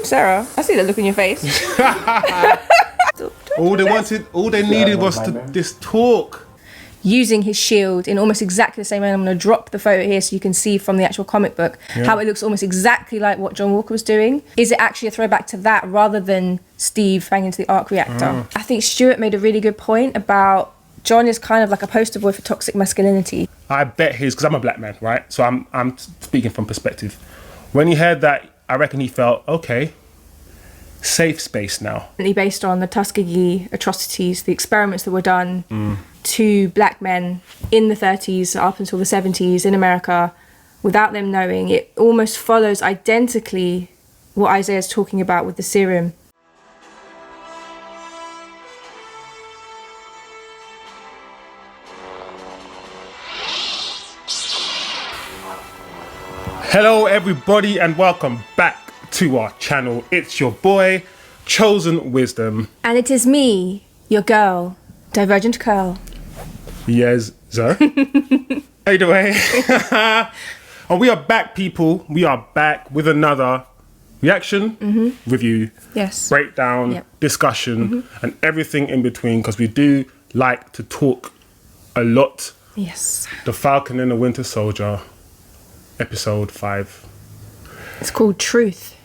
Sarah, I see the look on your face. All they needed was this talk. Using his shield in almost exactly the same way. I'm going to drop the photo here so you can see from the actual comic book how it looks almost exactly like what John Walker was doing. Is it actually a throwback to that rather than Steve banging into the arc reactor? I think Stuart made a really good point about John is kind of like a poster boy for toxic masculinity. I bet because I'm a black man, right? So I'm speaking from perspective. When he heard that, I reckon he felt, okay, safe space now. Based on the Tuskegee atrocities, the experiments that were done to black men in the 30s up until the 70s in America, without them knowing, it almost follows identically what Isaiah's talking about with the serum. Hello everybody and welcome back to our channel. It's your boy, Chosen Wizdom. And it is me, your girl, Divergent Curl. Yes, sir. How you doing? And we are back, people. We are back with another reaction, review, breakdown, discussion, and everything in between, because we do like to talk a lot. Yes. The Falcon and the Winter Soldier, episode 5. It's called Truth.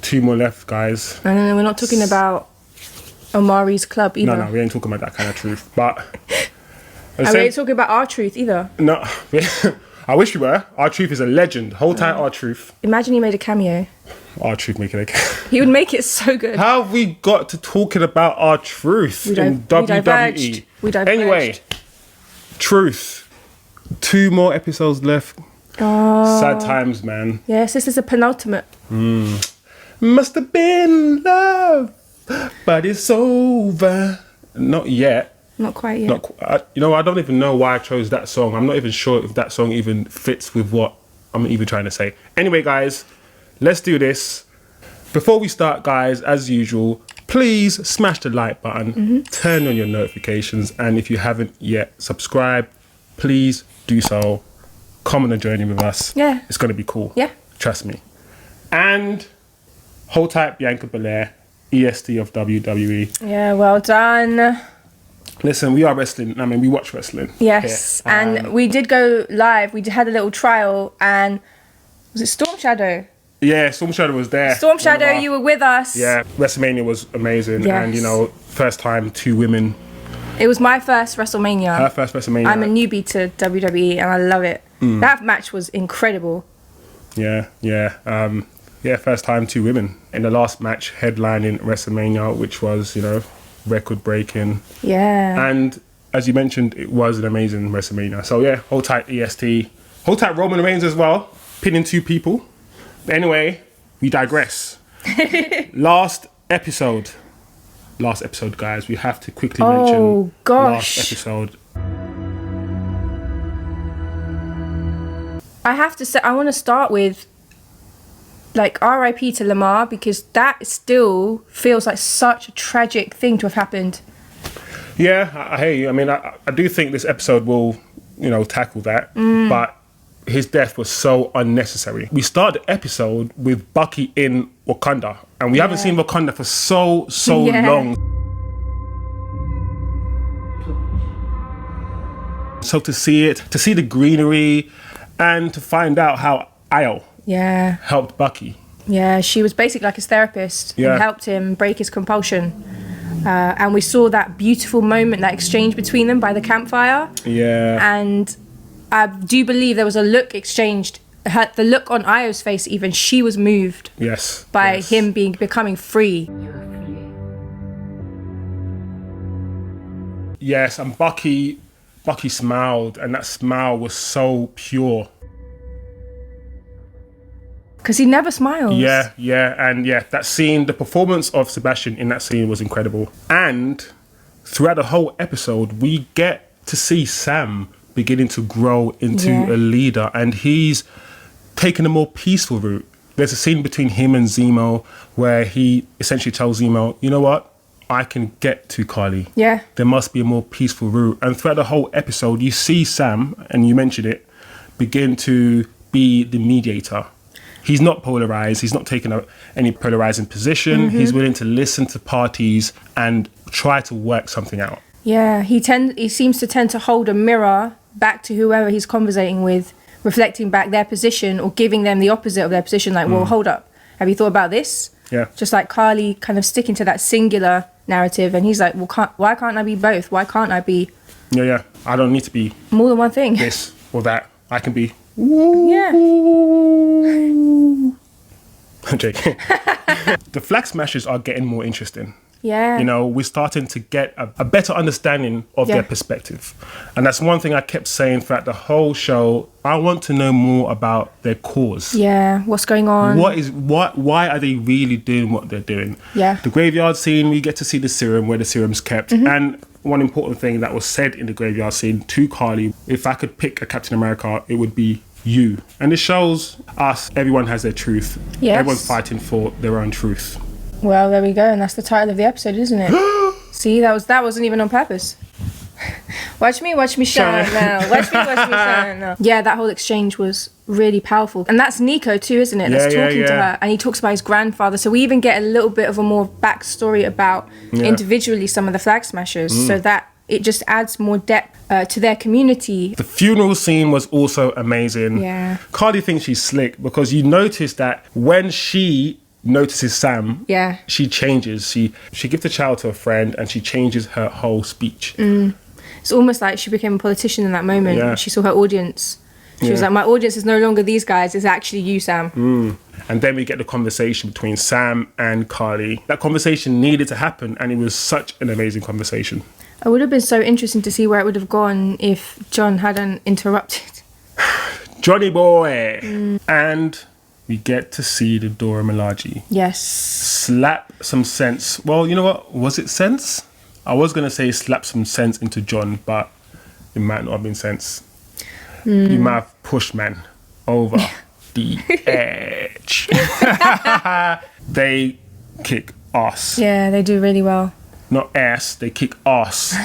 2 more left, guys. And we're not talking about Omari's club either. No, we ain't talking about that kind of truth. But and we ain't talking about our truth either. No, I wish we were. Our Truth is a legend. Hold tight, Our Truth. Imagine he made a cameo. Our Truth making a cameo. He would make it so good. How have we got to talking about Our Truth in WWE? We diverged. Anyway, Truth. 2 more episodes left. Oh. Sad times, man. Yes, this is a penultimate. Must have been love, but it's over. Not yet. Not quite yet. I don't even know why I chose that song. I'm not even sure if that song even fits with what I'm even trying to say. Anyway, guys, let's do this. Before we start, guys, as usual, please smash the like button, turn on your notifications, and if you haven't yet, subscribe. Please do so. Come on the journey with us. Yeah. It's going to be cool. Yeah. Trust me. And hold tight, Bianca Belair, EST of WWE. Yeah, well done. Listen, we are wrestling. I mean, we watch wrestling. Yes, and we did go live. We had a little trial, and was it Storm Shadow? Yeah, Storm Shadow was there. Storm Shadow, you were with us. Yeah, WrestleMania was amazing. Yes. And, first time 2 women. It was my first WrestleMania. Her first WrestleMania. I'm a newbie to WWE, and I love it. That match was incredible. Yeah. First time 2 women. In the last match, headlining WrestleMania, which was, record breaking. Yeah. And as you mentioned, it was an amazing WrestleMania. So yeah, hold tight EST. Hold tight Roman Reigns as well. Pinning 2 people. But anyway, we digress. Last episode, guys. We have to quickly mention last episode. I have to say, I want to start with RIP to Lemar, because that still feels like such a tragic thing to have happened. Yeah, I hear you. I mean, I do think this episode will, tackle that. But his death was so unnecessary. We start the episode with Bucky in Wakanda, and we haven't seen Wakanda for so long. So to see the greenery, and to find out how Io helped Bucky. Yeah, she was basically like his therapist and helped him break his compulsion. And we saw that beautiful moment, that exchange between them by the campfire. Yeah. And I do believe there was a look exchanged. The look on Io's face, even, she was moved. Yes. By him becoming free. Yes, and Bucky smiled, and that smile was so pure. Because he never smiles. Yeah, and that scene, the performance of Sebastian in that scene was incredible. And throughout the whole episode, we get to see Sam beginning to grow into a leader, and he's taken a more peaceful route. There's a scene between him and Zemo where he essentially tells Zemo, you know what? I can get to Carly. Yeah. There must be a more peaceful route. And throughout the whole episode, you see Sam, and you mentioned it, begin to be the mediator. He's not polarized. He's not taking any polarizing position. He's willing to listen to parties and try to work something out. Yeah, he seems to tend to hold a mirror back to whoever he's conversating with, reflecting back their position or giving them the opposite of their position. Like, well, hold up. Have you thought about this? Yeah. Just like Carly kind of sticking to that singular narrative. And he's like, well, why can't I be both? Why can't I be... Yeah. I don't need to be... more than one thing. This or that. I can be... Yeah. I'm joking. The Flag Smashers are getting more interesting. Yeah. You know, we're starting to get a better understanding of their perspective. And that's one thing I kept saying throughout the whole show. I want to know more about their cause. Yeah, what's going on? Why are they really doing what they're doing? Yeah. The graveyard scene, we get to see the serum, where the serum's kept. And one important thing that was said in the graveyard scene to Carly, if I could pick a Captain America, it would be you. And it shows us, everyone has their truth. Yes. Everyone's fighting for their own truth. Well, there we go, and that's the title of the episode, isn't it? See, that wasn't even on purpose. Watch me shine now. Watch me shine now. Yeah, that whole exchange was really powerful. And that's Nico too, isn't it? That's talking to her. And he talks about his grandfather. So we even get a little bit of a more backstory about individually some of the Flag Smashers, so that it just adds more depth to their community. The funeral scene was also amazing. Yeah. Carly thinks she's slick because you notice that when she notices Sam, she changes. She gives the child to a friend and she changes her whole speech. It's almost like she became a politician in that moment. Yeah. She saw her audience. She was like, my audience is no longer these guys, it's actually you, Sam. And then we get the conversation between Sam and Carly. That conversation needed to happen, and it was such an amazing conversation. It would have been so interesting to see where it would have gone if John hadn't interrupted. Johnny boy! And we get to see the Dora Milaje. Yes. Slap some sense. Well, you know what? Was it sense? I was going to say slap some sense into John, but it might not have been sense. You might have pushed man over the edge. They kick ass. Yeah, they do really well. Not ass, they kick ass.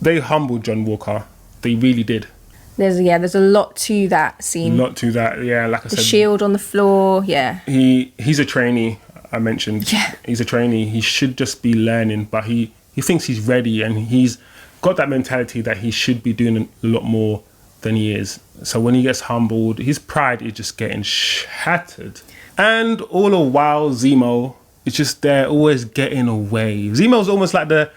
They humbled John Walker. They really did. There's a lot to that scene. Like I said. The shield on the floor, He's a trainee, I mentioned. Yeah. He's a trainee. He should just be learning, but he thinks he's ready, and he's got that mentality that he should be doing a lot more than he is. So when he gets humbled, his pride is just getting shattered. And all the while, Zemo is just there, always getting away. Zemo's almost like the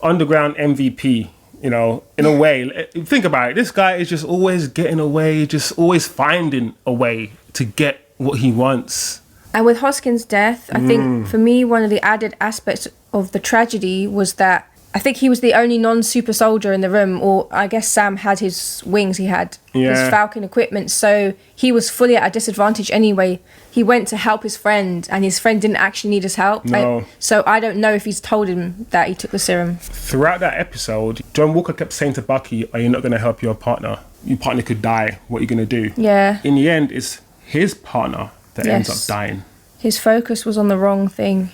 underground MVP, you know, in a way. Think about it. This guy is just always getting away, just always finding a way to get what he wants. And with Hoskins' death, I think for me, one of the added aspects of the tragedy was that I think he was the only non-super soldier in the room, or I guess Sam had his wings, he had his Falcon equipment, so he was fully at a disadvantage anyway. He went to help his friend, and his friend didn't actually need his help. No. So I don't know if he's told him that he took the serum. Throughout that episode, John Walker kept saying to Bucky, are you not going to help your partner? Your partner could die. What are you going to do? Yeah. In the end, it's his partner that ends up dying. His focus was on the wrong thing.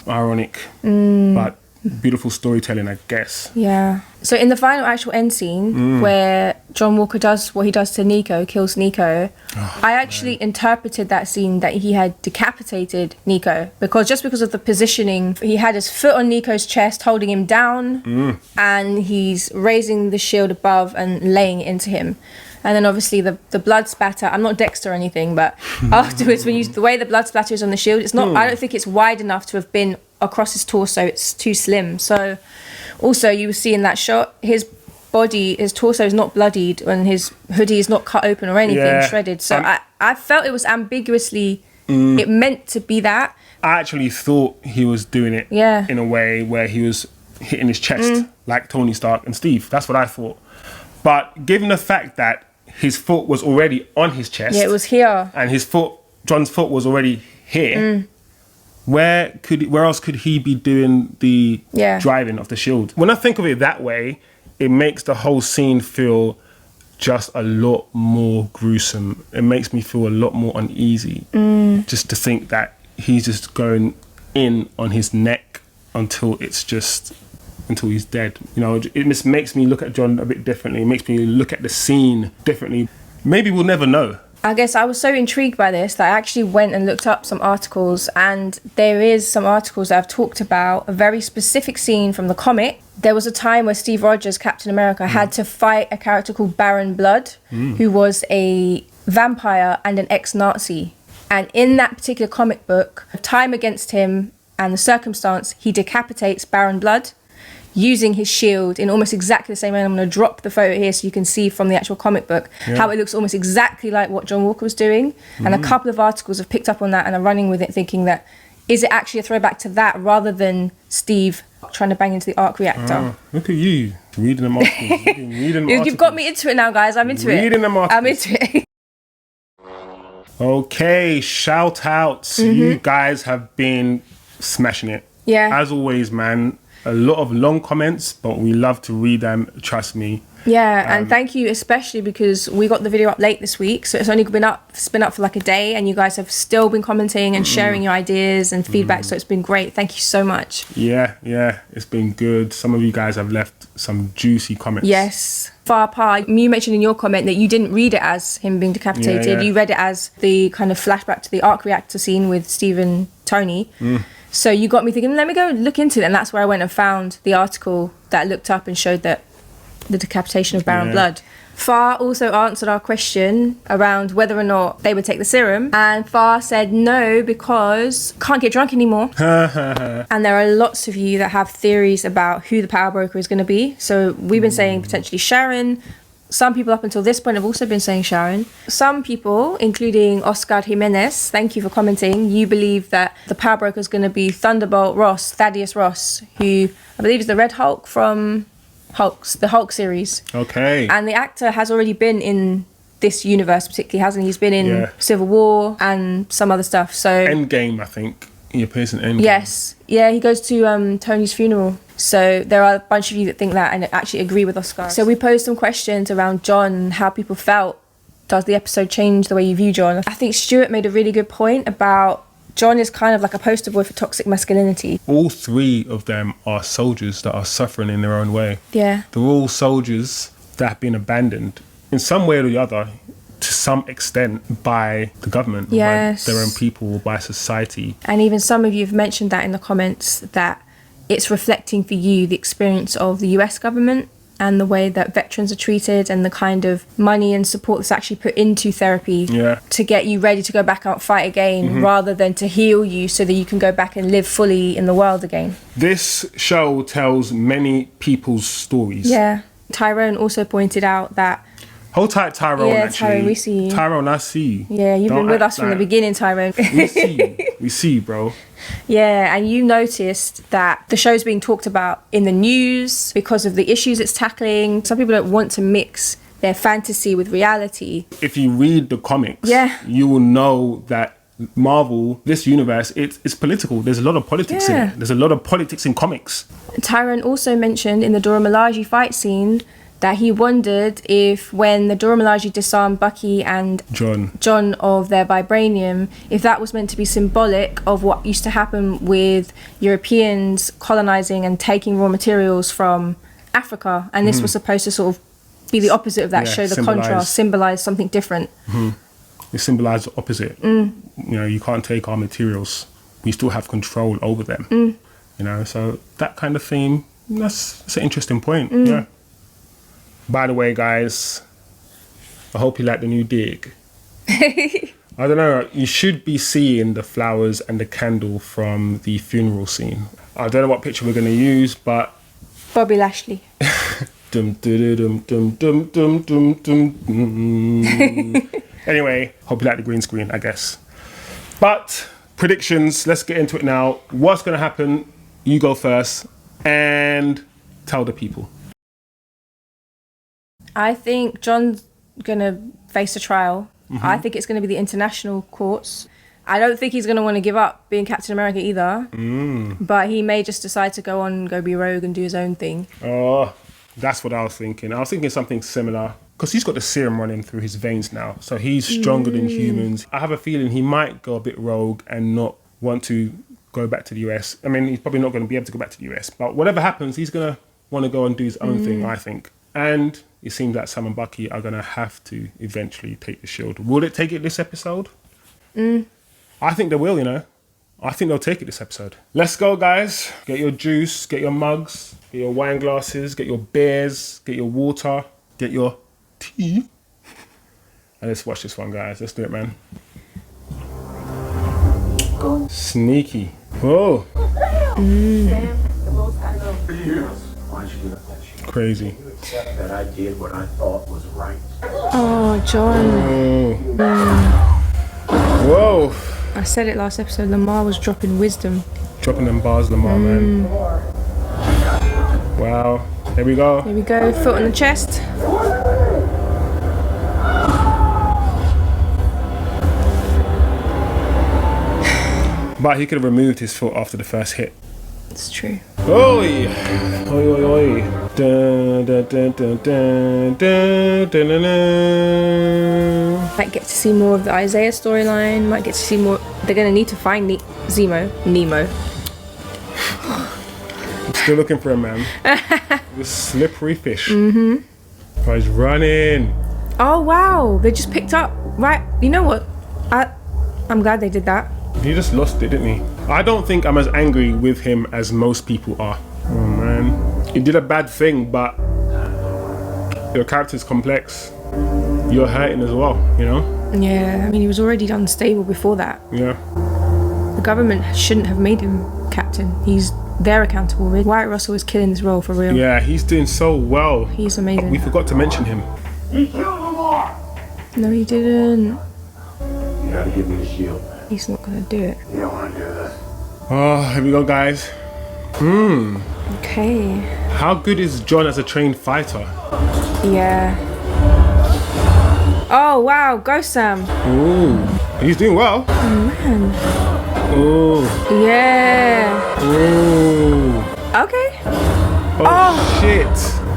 Ironic, but beautiful storytelling, I guess. Yeah. So in the final actual end scene where John Walker does what he does to Nico, kills Nico, I actually interpreted that scene that he had decapitated Nico, because of the positioning, he had his foot on Nico's chest holding him down, and he's raising the shield above and laying it into him. And then obviously the blood spatter, I'm not Dexter or anything, but afterwards, the way the blood splatter is on the shield, it's not, I don't think it's wide enough to have been across his torso, it's too slim. So also you will see in that shot, his torso is not bloodied and his hoodie is not cut open or anything, shredded. So I felt it was ambiguously, it meant to be that. I actually thought he was doing it in a way where he was hitting his chest like Tony Stark and Steve. That's what I thought. But given the fact that his foot was already on his chest. Yeah, it was here. And John's foot was already here. Where else could he be doing the driving of the shield? When I think of it that way, it makes the whole scene feel just a lot more gruesome. It makes me feel a lot more uneasy. Just to think that he's just going in on his neck until he's dead. You know, it just makes me look at John a bit differently. It makes me look at the scene differently. Maybe we'll never know. I guess I was so intrigued by this that I actually went and looked up some articles, and there is some articles that have talked about a very specific scene from the comic. There was a time where Steve Rogers, Captain America, had to fight a character called Baron Blood, who was a vampire and an ex-Nazi. And in that particular comic book, time against him and the circumstance, he decapitates Baron Blood using his shield in almost exactly the same way. I'm going to drop the photo here so you can see from the actual comic book how it looks almost exactly like what John Walker was doing. And a couple of articles have picked up on that and are running with it, thinking that, is it actually a throwback to that rather than Steve trying to bang into the arc reactor? Look at you, reading them articles. You've got me into it now, guys. I'm into it. Reading them articles. I'm into it. Okay, shout outs. You guys have been smashing it. Yeah. As always, man. A lot of long comments, but we love to read them, trust me. Yeah, and thank you especially because we got the video up late this week, so it's only been up for like a day, and you guys have still been commenting and sharing your ideas and feedback, so it's been great. Thank you so much. Yeah, it's been good. Some of you guys have left some juicy comments. Yes. Farpar, you mentioned in your comment that you didn't read it as him being decapitated. Yeah. You read it as the kind of flashback to the arc reactor scene with Steve and Tony. So you got me thinking, let me go look into it, and that's where I went and found the article that looked up and showed that the decapitation of Baron Blood. Far also answered our question around whether or not they would take the serum, and Far said no because can't get drunk anymore. And there are lots of you that have theories about who the power broker is going to be. So we've been saying potentially Sharon. Some people up until this point have also been saying Sharon. Some people, including Oscar Jimenez, thank you for commenting, you believe that the power broker is going to be Thunderbolt Ross, Thaddeus Ross, who I believe is the Red Hulk from the Hulk series. Okay. And the actor has already been in this universe particularly, hasn't he? He's been in Civil War and some other stuff. So Endgame, I think. He appears in Endgame. Yes. Yeah, he goes to Tony's funeral. So there are a bunch of you that think that and actually agree with Oscar. So we posed some questions around John, how people felt. Does the episode change the way you view John? I think Stuart made a really good point about John is kind of like a poster boy for toxic masculinity. All three of them are soldiers that are suffering in their own way. Yeah. They're all soldiers that have been abandoned in some way or the other, to some extent, by the government, or by their own people, or by society. And even some of you have mentioned that in the comments, that it's reflecting for you the experience of the US government and the way that veterans are treated and the kind of money and support that's actually put into therapy to get you ready to go back out and fight again, rather than to heal you so that you can go back and live fully in the world again. This show tells many people's stories. Yeah. Tyrone also pointed out that... Hold tight, Tyrone, actually. Tyrone, we see you. Tyrone, I see you. Yeah, you've been with us from the beginning, Tyrone. We see you. We see you, bro. Yeah, and you noticed that the show's being talked about in the news because of the issues it's tackling. Some people don't want to mix their fantasy with reality. If you read the comics, you will know that Marvel, this universe, it's political. There's a lot of politics in it. There's a lot of politics in comics. Tyrone also mentioned in the Dora Milaje fight scene that he wondered if when the Dora Milaje disarmed Bucky and John of their vibranium, if that was meant to be symbolic of what used to happen with Europeans colonizing and taking raw materials from Africa, and this was supposed to sort of be the opposite of that, show the contrast, symbolize something different. It symbolizes the opposite. You know, you can't take our materials, we still have control over them. You know, so that kind of theme, that's an interesting point. Yeah. By the way, guys, I hope you like the new dig. I don't know, you should be seeing the flowers and the candle from the funeral scene. I don't know what picture we're going to use, but... Bobby Lashley. Anyway, hope you like the green screen, I guess. But, predictions, let's get into it now. What's going to happen? You go first and tell the people. I think John's going to face a trial. I think it's going to be the international courts. I don't think he's going to want to give up being Captain America either. But he may just decide to go be rogue and do his own thing. Oh, that's what I was thinking. I was thinking something similar. Because he's got the serum running through his veins now. So he's stronger than humans. I have a feeling he might go a bit rogue and not want to go back to the US. I mean, he's probably not going to be able to go back to the US. But whatever happens, he's going to want to go and do his own thing, I think. And it seems that Sam and Bucky are going to have to eventually take the shield. Will it take it this episode? I think they will, you know. I think they'll take it this episode. Let's go, guys. Get your juice, get your mugs, get your wine glasses, get your beers, get your water, get your tea. And let's watch this one, guys. Let's do it, man. Sneaky. Whoa. Crazy. That I did what I thought was right. Oh, John. Whoa. I said it last episode, Lemar was dropping wisdom. Dropping them bars, Lemar, man. Wow. Here we go. Here we go, foot on the chest. But he could have removed his foot after the first hit. It's true. Oi! Oi, oi, oi. Dun, dun, dun, dun, dun, dun, dun, dun, dun. Might get to see more of the Isaiah storyline. Might get to see more. They're gonna need to find Nemo. I'm still looking for him, man. The slippery fish. Oh, he's running. Oh wow! They just picked up. Right. You know what? I'm glad they did that. He just lost it, didn't he? I don't think I'm as angry with him as most people are. Oh man. He did a bad thing, but your character's complex. You're hurting as well, you know? Yeah. I mean, he was already unstable before that. Yeah. The government shouldn't have made him captain. They're accountable. Wyatt Russell is killing this role for real. Yeah, he's doing so well. He's amazing. We forgot to mention him. He killed Lemar! No, he didn't. You gotta give me the shield, man. He's not gonna do it. You don't wanna do this. Oh, here we go, guys. Okay. How good is John as a trained fighter? Yeah. Oh wow, go Sam. Ooh, he's doing well. Man. Ooh, Yeah. ooh. Okay. Oh, shit.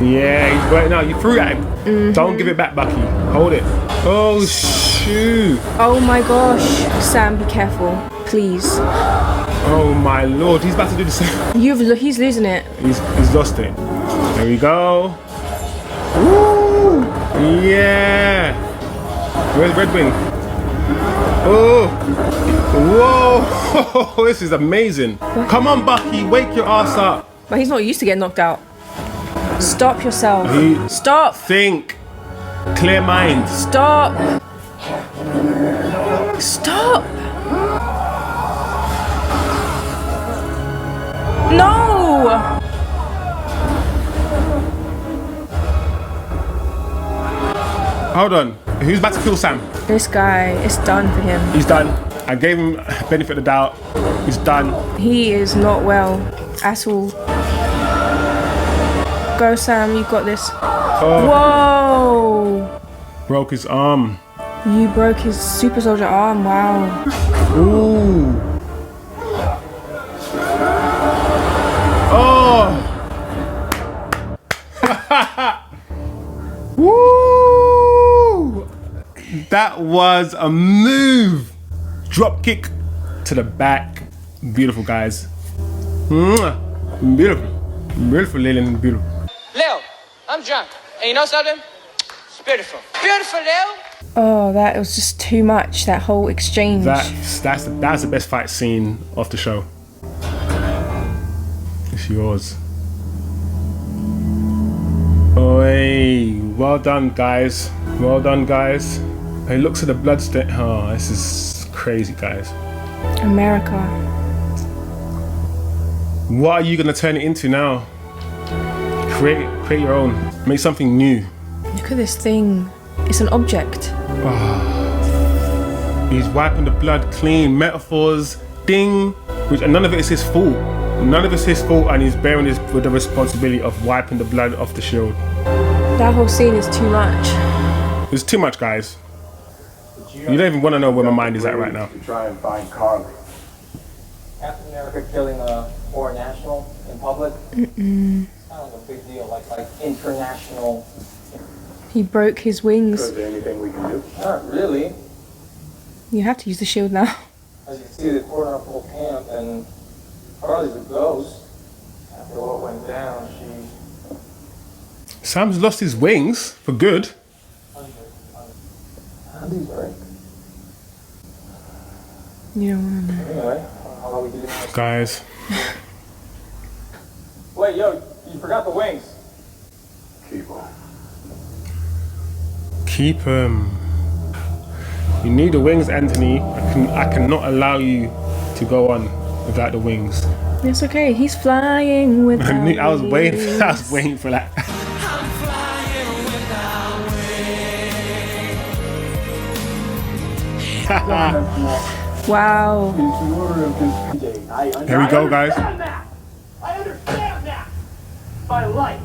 Yeah, he's right now. You threw at him. Don't give it back, Bucky. Hold it. Oh, shoot. Oh my gosh. Sam, be careful. Please. Oh, my lord. He's about to do the same. He's losing it. He's lost it. There we go. Woo! Yeah. Where's Red Wing? Oh. Whoa. This is amazing. Come on, Bucky. Wake your ass up. But he's not used to getting knocked out. Stop yourself. Stop. Think. Clear mind. Stop. Stop. No. Hold on. Who's about to kill Sam? This guy, it's done for him. He's done. I gave him benefit of the doubt. He's done. He is not well at all. Go Sam, you got this. Whoa! Broke his arm. You broke his super soldier arm, wow. Ooh. Oh. Woo! That was a move. Drop kick to the back. Beautiful, guys. Mwah. Beautiful. Beautiful, Lillian. Beautiful. Leo, I'm drunk. And you know something? It's beautiful. Beautiful, Leo. Oh, that was just too much, that whole exchange. That's the best fight scene of the show. It's yours. Oi, well done, guys. Well done, guys. Hey, looks at the bloodstain. Oh, this is crazy, guys. America. What are you gonna turn it into now? Create your own. Make something new. Look at this thing. It's an object. He's wiping the blood clean. Metaphors, ding. Which, and none of it is his fault. None of it's his fault, and he's bearing with the responsibility of wiping the blood off the shield. That whole scene is too much. It's too much, guys. You don't even want to know where my mind is at right now. To try and find Carly. Captain America killing a foreign national in public? It's kind of a big deal, like international. He broke his wings. Is there anything we can do? Not really. You have to use the shield now. As you can see, they poured up the whole camp, and Carly's a ghost. After what went down, she Sam's lost his wings for good. How these work? You don't want to know. Anyway, how about we do this? Guys, Wait, yo, you forgot the wings. Keep on. keep You need the wings, Anthony. I cannot allow you to go on without the wings. It's okay. He's flying without I was waiting. wings. I was waiting for that. Wow. Here we go, guys. I understand that. My life,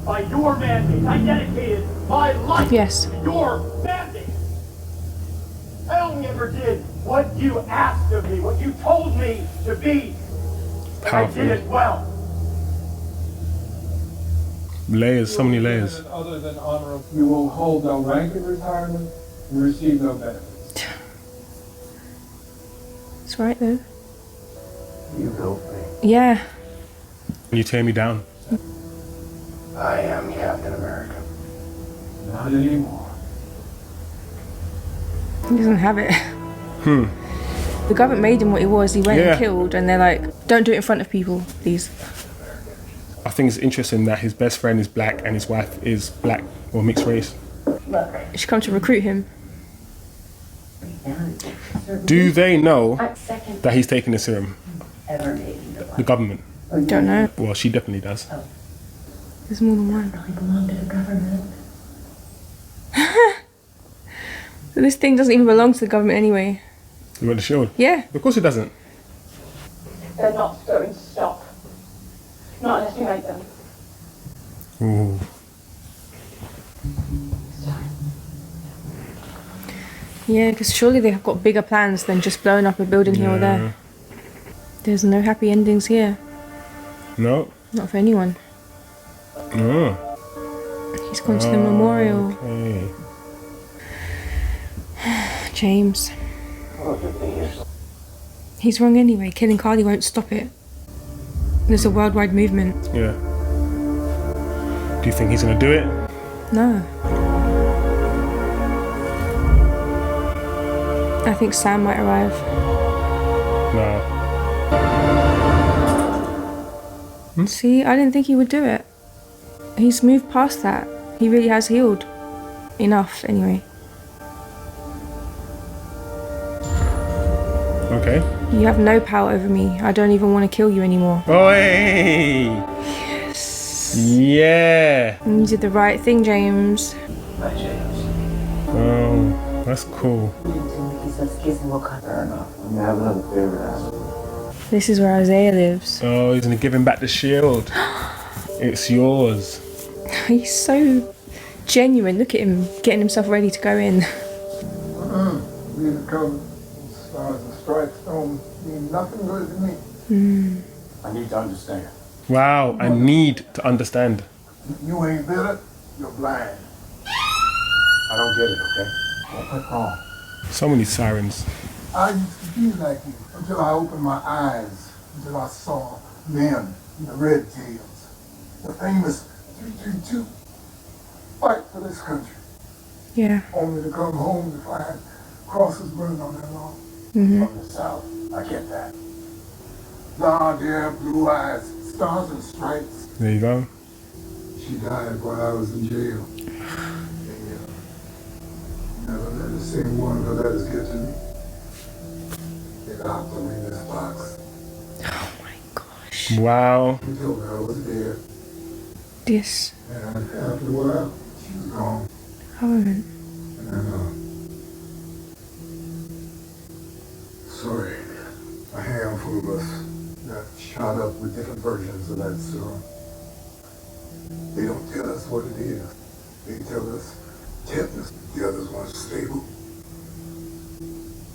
by your mandate, I dedicated my life Yes. to your mandate. I only ever did what you asked of me, what you told me to be. And I did it well. Layers, so many layers. Other than honorable, you will hold no rank in retirement and receive no benefits. It's right though. You built me. Yeah. Can you tear me down? I am Captain America. Not anymore. He doesn't have it. The government made him what he was. He went Yeah. and killed, and they're like, don't do it in front of people, please. I think it's interesting that his best friend is black and his wife is black or mixed race. She come to recruit him. Do they know that he's taking the serum? The government. Don't know. Well, she definitely does. There's more than one. belong to the government. So this thing doesn't even belong to the government anyway. You want the shield? Yeah. Of course it doesn't. They're not going to stop. Not unless you make them. Ooh. Yeah, because surely they've got bigger plans than just blowing up a building here or there. There's no happy endings here. No. Not for anyone. No. He's gone to the memorial. Okay. James. He's wrong anyway. Killing Carly won't stop it. There's a worldwide movement. Yeah. Do you think he's gonna do it? No. I think Sam might arrive. No. See, I didn't think he would do it. He's moved past that. He really has healed. Enough, anyway. Okay. You have no power over me. I don't even want to kill you anymore. Oh, hey! Yes. Yeah! You did the right thing, James. Oh, that's cool. Fair enough. Let me have another favorite. This is where Isaiah lives. Oh, he's gonna give him back the shield. It's yours. He's so genuine. Look at him getting himself ready to go in. These colors, stars and stripes don't mean nothing good to me. I need to understand. Wow, I need to understand. You ain't bitter, you're blind. I don't get it, okay? What's wrong? So many sirens. I used to be like you until I opened my eyes, until I saw men in the red tails, the famous 332, fight for this country, Yeah. only to come home to find crosses burned on their lawn. From the South. I get that. Blonde hair, blue eyes, stars and stripes. There you go. She died while I was in jail. Never let the same one of her letters get to me. They locked them in this box. Oh my gosh. Wow. He told me I was dead. This And after a while, she was gone. government. And sorry, a handful of us got shot up with different versions of that serum. They don't tell us what it is. They tell us tetanus. The others weren't stable.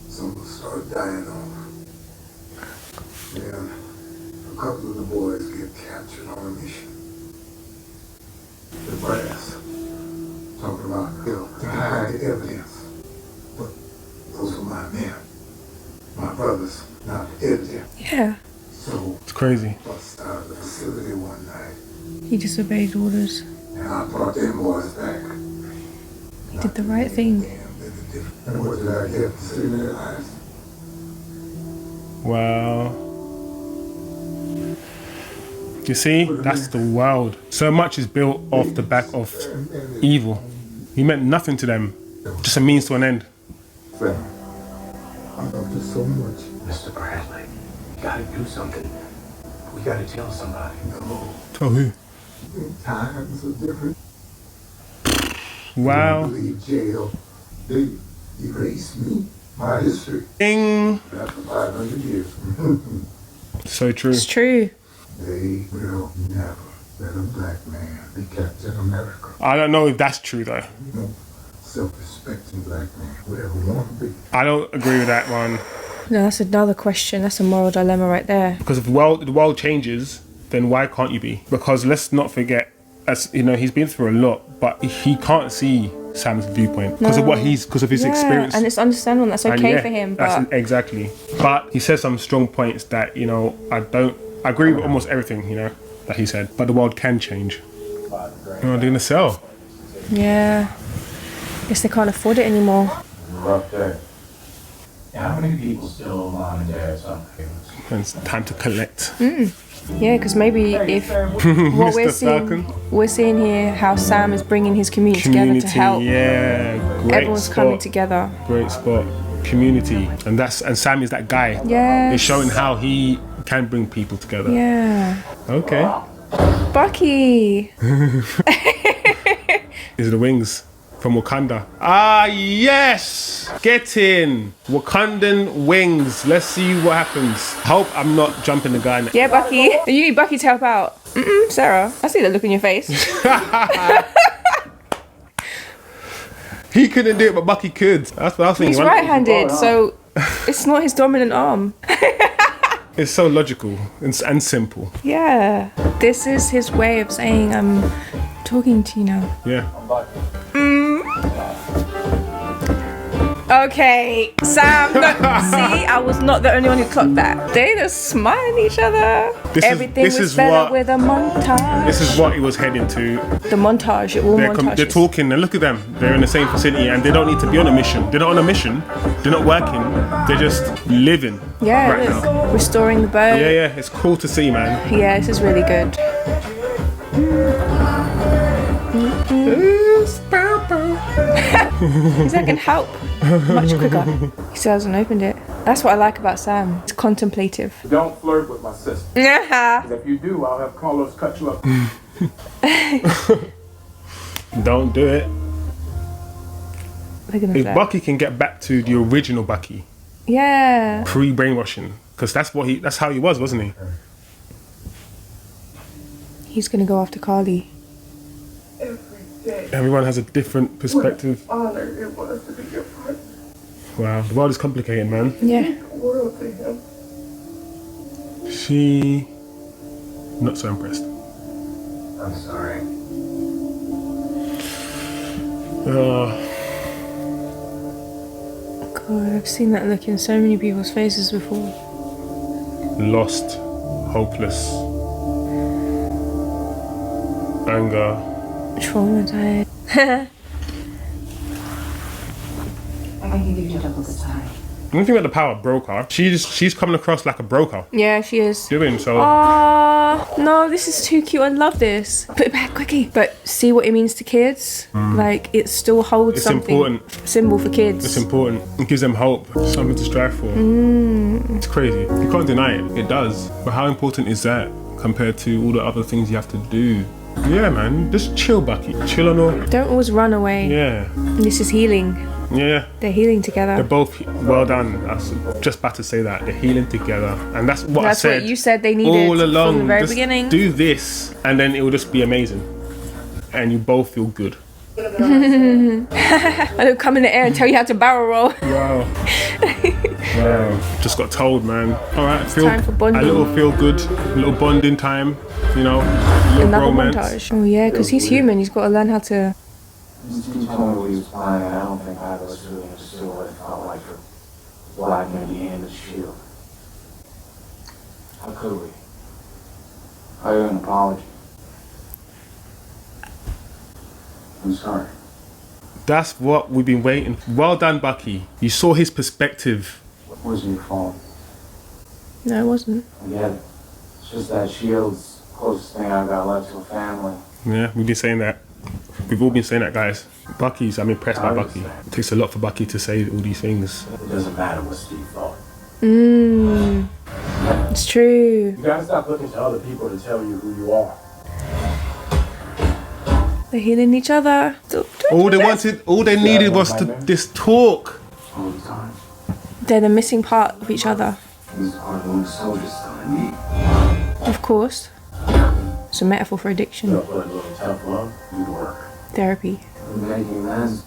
Some will start dying off. Then a couple of the boys get captured on a mission. The brass talking about to hide evidence. But those are my men. My brothers, not evidence. Yeah. So It's crazy. bust out of the facility one night. He disobeyed orders. And I brought them boys back. He did the right thing. And what did I get to save their lives? Wow. You see, that's the world. So much is built off the back of evil. He meant nothing to them, just a means to an end. Sam, I love you so much. Mr. Bradley, you gotta do something. We gotta tell somebody. No, Tell who? times are different. Wow. Don't leave jail. They erase me, my history. Ding. After 500 years. So true. It's true. They will never let a black man be Captain America. I don't know if that's true though. No self-respecting black man would ever want to be. I don't agree with that one. No, that's another question. That's a moral dilemma right there. Because if the world changes, then why can't you be? Because let's not forget, as you know, he's been through a lot, but he can't see Sam's viewpoint because of his experience. And it's understandable. That's okay for him. But Exactly. But he says some strong points that, you know, I agree with almost everything, you know, that he said. But the world can change. They're gonna sell. yeah, guess they can't afford it anymore. Rough day. How many people still owe mom and dad something? And it's time to collect. Yeah, because maybe if what we're seeing here, how Sam is bringing his community together to help. Yeah, great Everyone's spot. coming together. Great spot. Community, and Sam is that guy. Yes. It's showing how he can bring people together. Yeah. Okay. Bucky. These are the wings from Wakanda. Ah, yes! Get in! Wakandan wings. Let's see what happens. Hope I'm not jumping the guy. Yeah, Bucky. You need Bucky to help out. Sarah, I see that look in your face. He couldn't do it, but Bucky could. That's what I was thinking. He's right-handed, so it's not his dominant arm. It's so logical and simple. Yeah. This is his way of saying, I'm talking to you now. Yeah. Okay, Sam, no, see, I was not the only one who clocked that. They just smile at each other. Everything was better with a montage. This is what he was heading to. The montage, it will montage. They're talking, and look at them. They're in the same vicinity, and they don't need to be on a mission. They're not on a mission. They're not working. They're just living Yeah, right look, now. restoring the boat. Yeah. It's cool to see, man. Yeah, this is really good. He's like, I can help much quicker. He still hasn't opened it. That's what I like about Sam. It's contemplative. Don't flirt with my sister. Yeah. If you do, I'll have Carlos cut you up. Don't do it. Look at If that. Bucky can get back to the original Bucky, Yeah. pre-brainwashing, because that's how he was, wasn't he? He's gonna go after Carly. Every day, Everyone has a different perspective. honor it was to be your friend. Wow, the world is complicated, man. Yeah. The world to him. She not so impressed. I'm sorry. God, I've seen that look in so many people's faces before. Lost, hopeless, anger. Traumatized. I can give you double the time. One thing about the power broker, she's coming across like a broker. Yeah, she is. Doing so. No, this is too cute. I love this. Put it back quickly. But see what it means to kids? Like, it still holds It's something. important. Symbol for kids. It's important. It gives them hope, something to strive for. It's crazy. You can't deny it. It does. But how important is that compared to all the other things you have to do? Yeah, man. Just chill, Bucky. Chill on all. Don't always run away. Yeah. This is healing. Yeah. They're healing together. They're both well done. I was just about to say that. They're healing together. And that's what I said. That's what you said they needed all along. from the very Just beginning. do this, and then it will just be amazing. And you both feel good. I'll come in the air and tell you how to barrel roll. Wow. Wow. Just got told, man. All right, time for bonding. a little feel good, a little bonding time, you know, a little Another romance. montage. Oh yeah, because he's human. He's got to learn how to. Steve told me what he was planning. I don't think either of us really understood what it felt like for black men to be handed the shield. How could we? I owe you an apology. I'm sorry. That's what we've been waiting for. Well done, Bucky. You saw his perspective. It wasn't your fault. No, it wasn't. I get it. It's just that shield's the closest thing I've got left to a family. Yeah, we've been saying that. We've all been saying that, guys. I'm impressed by Bucky. It takes a lot for Bucky to say all these things. It doesn't matter what Steve thought. It's true. You gotta stop looking to other people to tell you who you are. They're healing each other. All they needed was this talk. All the time. They're the missing part of each other. He's the part of the soldiers telling me. Of course. It's a metaphor for addiction. Don't put a little tough love, you'd work. Therapy. I'm making amends.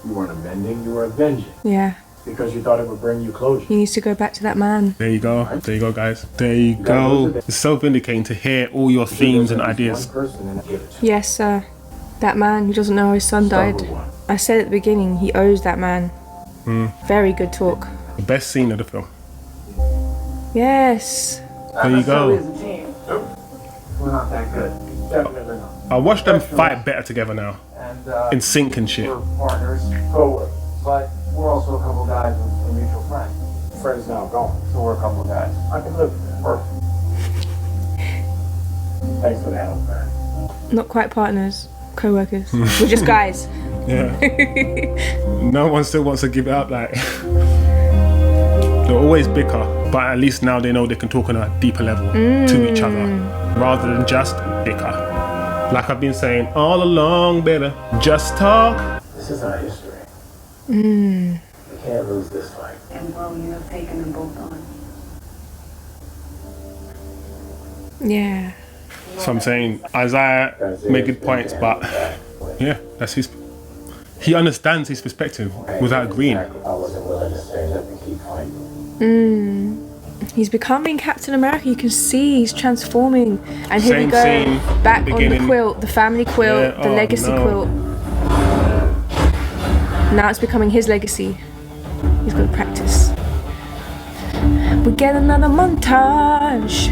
You weren't amending, you were avenging. Yeah. Because you thought it would bring you closure. He needs to go back to that man. There you go. There you go, guys. There you go. It's so vindicating to hear all your themes and ideas. Yes, sir. That man who doesn't know his son died. I said at the beginning, he owes that man. Very good talk. The best scene of the film. Yes. There you go. We're not that good. Definitely not. I watch them fight better together now. And, In sync and shit. we're partners, co-workers. But we're also a couple guys with a mutual friend. Friend's now gone. So we're a couple guys. I can live with that. Perfect. Thanks for the help, man. Not quite partners. Co-workers. We're just guys. Yeah. No one still wants to give it up. Like they'll always bicker, but at least now they know they can talk on a deeper level to each other rather than just bicker. Like I've been saying all along, better just talk. This is our history. Mm. We can't lose this fight. And well, you have taken them both on. Yeah. So I'm saying Isaiah made good points, but yeah, that's his. He understands his perspective without agreeing. I wasn't willing to stand up and keep fighting. He's becoming Captain America. You can see he's transforming. And here Same we go. scene, Back on the beginning. quilt, the family quilt, Yeah, the oh, legacy no. quilt. Now it's becoming his legacy. He's got to practice. We get another montage.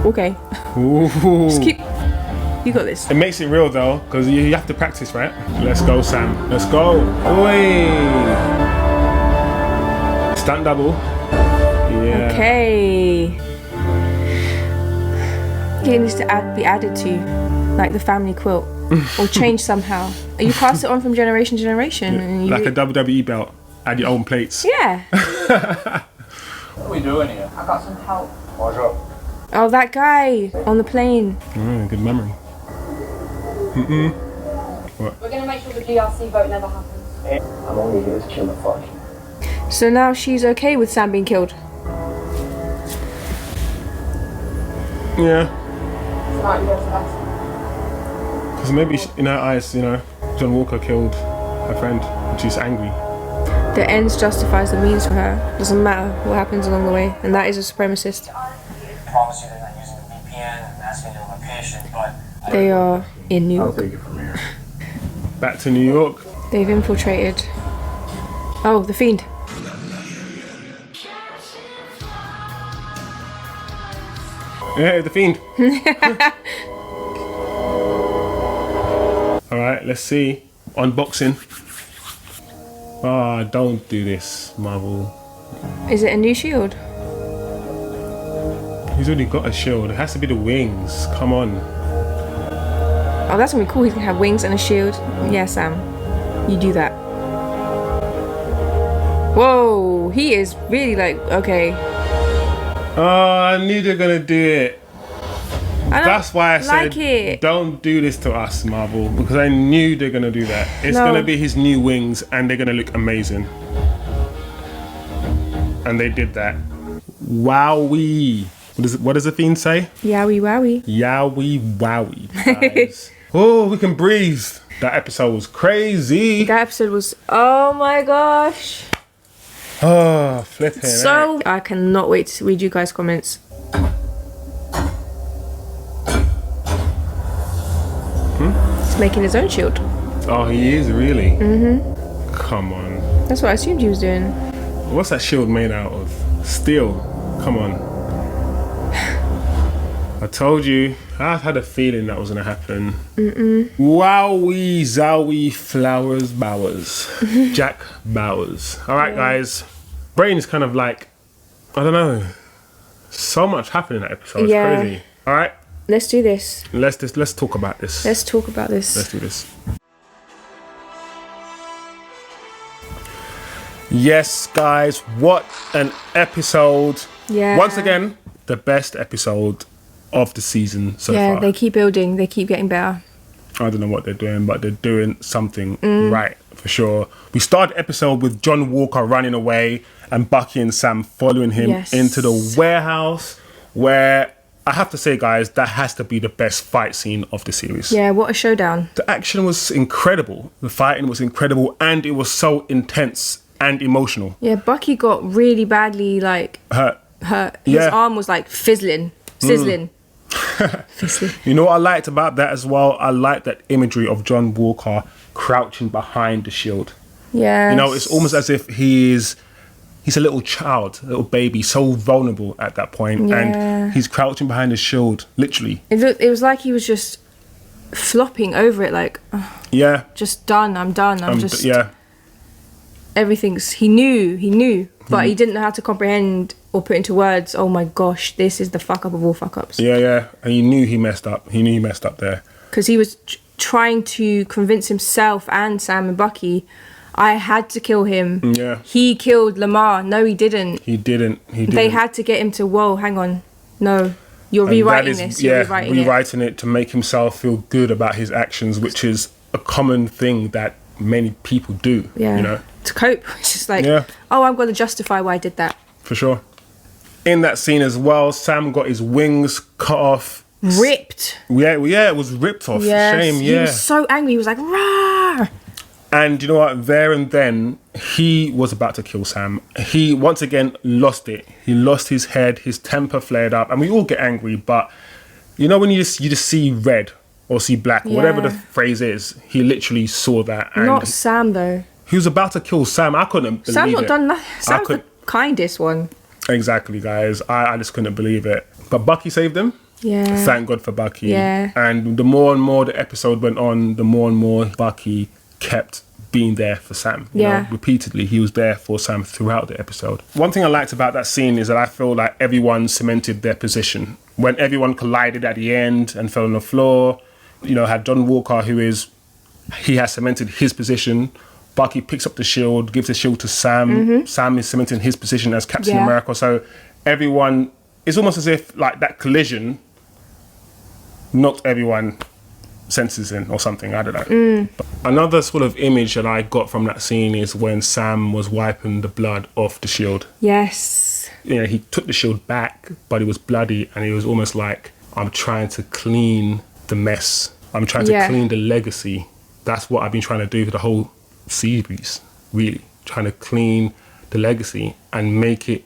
Okay. Ooh. Just keep. You got this. It makes it real though, because you have to practice, right? Let's go, Sam. Let's go. Oi. Stunt double. Yeah. Okay. It needs to be added to, like the family quilt, or change somehow. You pass it on from generation to generation. And you, Like a WWE belt. Add your own plates. yeah. What are we doing here? I got some help. Watch up. Oh, that guy on the plane. Good memory. We're gonna make sure the GRC vote never happens. I'm only here to kill the Falcon. So now she's okay with Sam being killed. Yeah. Tonight you go to bed. Because maybe in her eyes, John Walker killed her friend, and she's angry. The ends justifies the means for her. Doesn't matter what happens along the way. And that is a supremacist. I promise you they're not using the VPN and asking your location, but They are in New I'll York. take it from here. Back to New York. They've infiltrated. Oh, the Fiend. Yeah, the Fiend. Alright, let's see. Unboxing. Ah, don't do this, Marvel. Is it a new shield? He's already got a shield. It has to be the wings. Come on. Oh, that's gonna be cool. He's gonna have wings and a shield. Yeah, Sam. You do that. Whoa, he is really like, okay. Oh, I knew they were gonna do it. I don't That's why I like said, it. don't do this to us, Marvel, because I knew they're gonna do that. It's No. gonna be his new wings, and they're gonna look amazing. And they did that. Wowee! What does the Fiend say? Yowie wowie. Yowie wowie, guys. Oh, we can breathe. That episode was crazy. That episode was, oh my gosh. Oh, flipping. So, I cannot wait to read you guys' comments. He's making his own shield. Oh, he is really? Mm-hmm. Come on. That's what I assumed he was doing. What's that shield made out of? Steel. Come on. I told you I had a feeling that was going to happen. Wowie, zowie, flowers, bowers. Jack Bowers. All right, guys. Brain is kind of like, I don't know. So much happened in that episode. It's crazy. All right. Let's do this. Let's talk about this. Let's talk about this. Let's do this. Yes, guys. What an episode. Yeah. Once again, the best episode of the season so far. Yeah, they keep building. They keep getting better. I don't know what they're doing, but they're doing something right, for sure. We start the episode with John Walker running away and Bucky and Sam following him into the warehouse, where I have to say, guys, that has to be the best fight scene of the series. Yeah, what a showdown. The action was incredible. The fighting was incredible, and it was so intense and emotional. Yeah, Bucky got really badly, like, hurt. His arm was, like, sizzling. You know what I liked about that as well? I liked that imagery of John Walker crouching behind the shield. Yeah. You know, it's almost as if he's a little child, a little baby, so vulnerable at that point. Yeah. And he's crouching behind the shield, literally. It was like he was just flopping over it, like, just done, I'm done. Everything's, he knew, but he didn't know how to comprehend or put into words, oh my gosh, this is the fuck up of all fuck ups. Yeah, and he knew he messed up. He knew he messed up there. Because he was trying to convince himself and Sam and Bucky, I had to kill him. Yeah. He killed Lemar. No, he didn't. He didn't. They had to get him to, whoa, hang on. No, you're rewriting this. You're rewriting it to make himself feel good about his actions, which is a common thing that many people do. Yeah. You know? To cope. It's just like, oh, I'm going to justify why I did that. For sure. In that scene as well, Sam got his wings cut off. Ripped. Yeah, it was ripped off. Yes. Shame, He was so angry. He was like, rah! And you know what? There and then, he was about to kill Sam. He, once again, lost it. He lost his head. His temper flared up. And we all get angry, but you know when you just see red or see black, whatever the phrase is, he literally saw that. And not Sam, though. He was about to kill Sam. I couldn't believe it. Sam's not done nothing. Sam's the kindest one. Exactly, guys. I just couldn't believe it. But Bucky saved him. Yeah. Thank God for Bucky. Yeah. And the more and more the episode went on, the more and more Bucky kept being there for Sam. You know, repeatedly, he was there for Sam throughout the episode. One thing I liked about that scene is that I feel like everyone cemented their position. When everyone collided at the end and fell on the floor, you know, had John Walker, he has cemented his position. Bucky picks up the shield, gives the shield to Sam. Sam is cementing his position as Captain America. So everyone, it's almost as if like that collision knocked everyone senses in or something. I don't know. But another sort of image that I got from that scene is when Sam was wiping the blood off the shield. Yes. You know, he took the shield back, but it was bloody, and he was almost like, I'm trying to clean the mess. I'm trying to clean the legacy. That's what I've been trying to do for the whole series, really. Trying to clean the legacy and make it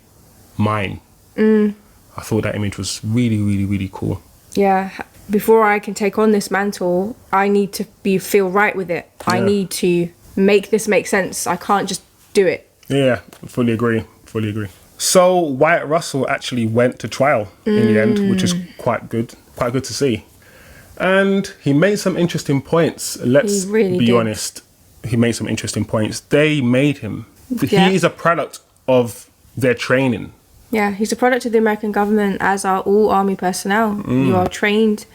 mine. I thought that image was really, really, really cool. Yeah. Before I can take on this mantle, I need to feel right with it. I need to make this make sense. I can't just do it. Yeah, fully agree. So Wyatt Russell actually went to trial in the end, which is quite good to see. And he made some interesting points. Let's be honest. He made some interesting points. They made him. He is a product of their training. Yeah, he's a product of the American government, as are all army personnel. You are trained